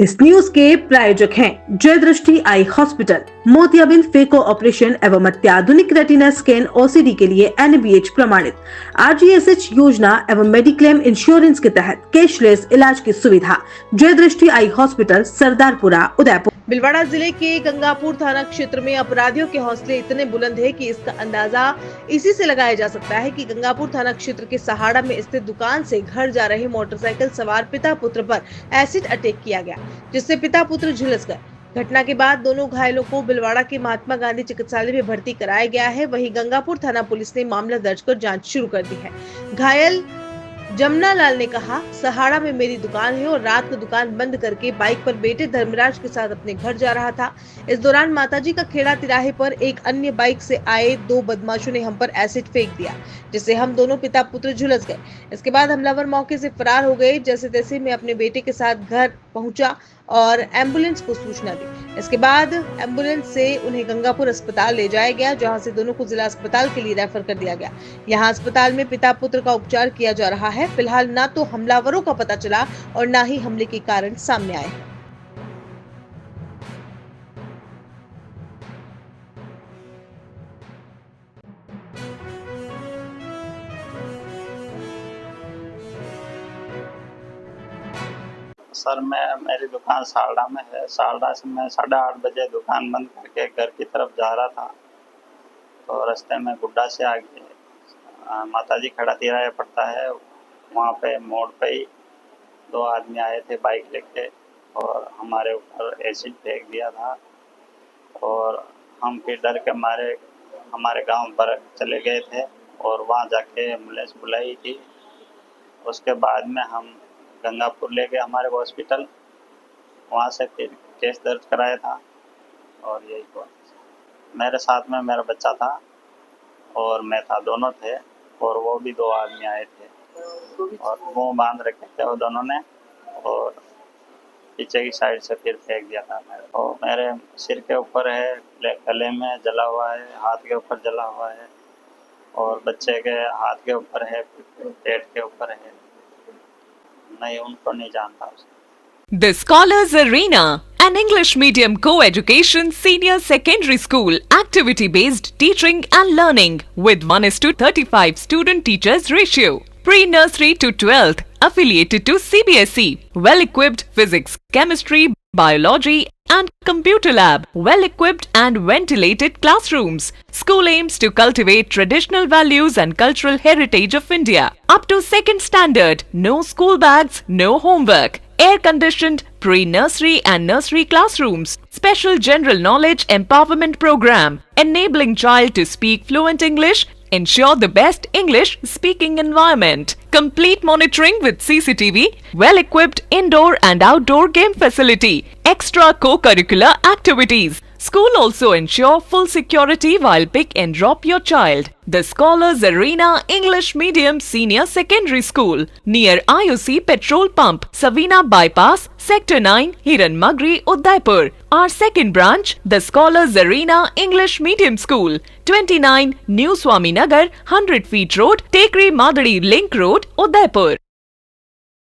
इस न्यूज के प्रायोजक हैं जय दृष्टि आई हॉस्पिटल, मोतियाबिंद फेको ऑपरेशन एवं अत्याधुनिक रेटिना स्कैन ओसीडी के लिए NABH प्रमाणित, RGSH योजना एवं मेडिक्लेम इंश्योरेंस के तहत कैशलेस इलाज की सुविधा। जय दृष्टि आई हॉस्पिटल, सरदारपुरा, उदयपुर। भीलवाड़ा जिले के गंगापुर थाना क्षेत्र में अपराधियों के हौसले इतने बुलंद है कि इसका अंदाजा इसी से लगाया जा सकता है कि गंगापुर थाना क्षेत्र के सहाड़ा में स्थित दुकान से घर जा रहे मोटरसाइकिल सवार पिता पुत्र पर एसिड अटैक किया गया, जिससे पिता पुत्र झुलस गए। घटना के बाद दोनों घायलों को भीलवाड़ा के महात्मा गांधी चिकित्सालय में भर्ती कराया गया है। वहीं गंगापुर थाना पुलिस ने मामला दर्ज कर जाँच शुरू कर दी है। घायल जमुना लाल ने कहा, सहाड़ा में मेरी दुकान है और रात को दुकान बंद करके बाइक पर बेटे धर्मराज के साथ अपने घर जा रहा था। इस दौरान माताजी का खेड़ा तिराहे पर एक अन्य बाइक से आए दो बदमाशों ने हम पर एसिड फेंक दिया, जिससे हम दोनों पिता पुत्र झुलस गए। इसके बाद हमलावर मौके से फरार हो गए। जैसे तैसे मैं अपने बेटे के साथ घर पहुंचा और एम्बुलेंस को सूचना दी। इसके बाद एम्बुलेंस से उन्हें गंगापुर अस्पताल ले जाया गया, जहां से दोनों को जिला अस्पताल के लिए रेफर कर दिया गया। यहां अस्पताल में पिता पुत्र का उपचार किया जा रहा है। फिलहाल ना तो हमलावरों का पता चला और ना ही हमले के कारण सामने आए। सर, मेरी दुकान सालडा में है। सालडा से मैं 8:30 बजे दुकान बंद करके घर की तरफ जा रहा था, तो रास्ते में गुड्डा से आगे माताजी खड़ा तिराया पड़ता है, वहाँ पे मोड़ पे ही दो आदमी आए थे बाइक लेके और हमारे ऊपर एसिड फेंक दिया था। और हम फिर डर के मारे हमारे गांव पर चले गए थे और वहाँ जाके एम्बुलेंस बुलाई थी। उसके बाद में हम गंगापुर ले गए हमारे हॉस्पिटल, वहाँ से फिर केस दर्ज कराया था और यही हुआ। मेरे साथ में मेरा बच्चा था और मैं था, दोनों थे और वो भी दो आदमी आए थे और मुँह बांध रखे थे वो दोनों ने और पीछे की साइड से फिर फेंक दिया था। और मेरे सिर के ऊपर है, गले में जला हुआ है, हाथ के ऊपर जला हुआ है और बच्चे के हाथ के ऊपर है, पेट के ऊपर है। नहीं, उनको नहीं जानता। The Scholars Arena, an English medium co-education senior secondary school, activity-based teaching and learning with 1:35 student-teachers ratio. Pre-nursery to 12th, affiliated to CBSE. Well-equipped physics, chemistry, biology and computer lab. Well-equipped and ventilated classrooms. School aims to cultivate traditional values and cultural heritage of India. Up to 2nd standard, no school bags, no homework. Air-conditioned pre-nursery and nursery classrooms. Special general knowledge empowerment program, enabling child to speak fluent English. Ensure the best English speaking environment. Complete monitoring with CCTV. Well-equipped indoor and outdoor game facility. Extra co-curricular activities. School also ensure full security while pick and drop your child. The Scholars Arena English Medium Senior Secondary School near IOC Petrol Pump, Savina Bypass, Sector 9, Hiranmagri, Udaipur. Our second branch, the Scholars Arena English Medium School, 29 New Swaminagar, 100 Feet Road, Tekri Madadi Link Road, Udaipur.